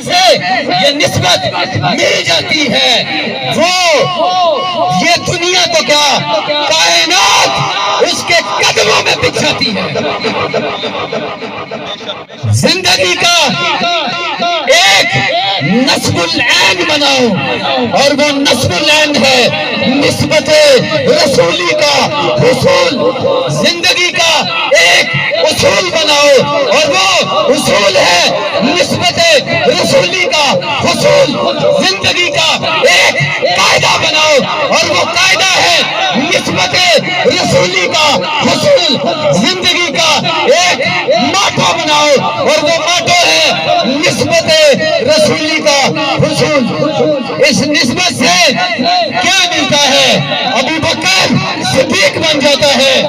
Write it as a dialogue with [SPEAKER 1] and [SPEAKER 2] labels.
[SPEAKER 1] سے یہ نسبت مل جاتی ہے وہ یہ دنیا تو کیا کائنات اس کے قدموں میں بچھ جاتی ہے۔ زندگی کا ایک نصب العین بناؤ اور وہ نصب العین ہے نسبت رسولی کا حصول۔ زندگی کا ایک اصول بناؤ اور وہ اصول ہے نسبت رسولی کا حصول۔ زندگی کا ایک قاعدہ بناؤ اور وہ قاعدہ ہے نسبت رسولی کا حصول۔ زندگی کا ایک ماٹو بناؤ اور وہ ماٹو ہے نسبت رسولی کا حصول۔ اس نسبت سے کیا ملتا ہے؟ ابو بکر صدیق بن جاتا ہے،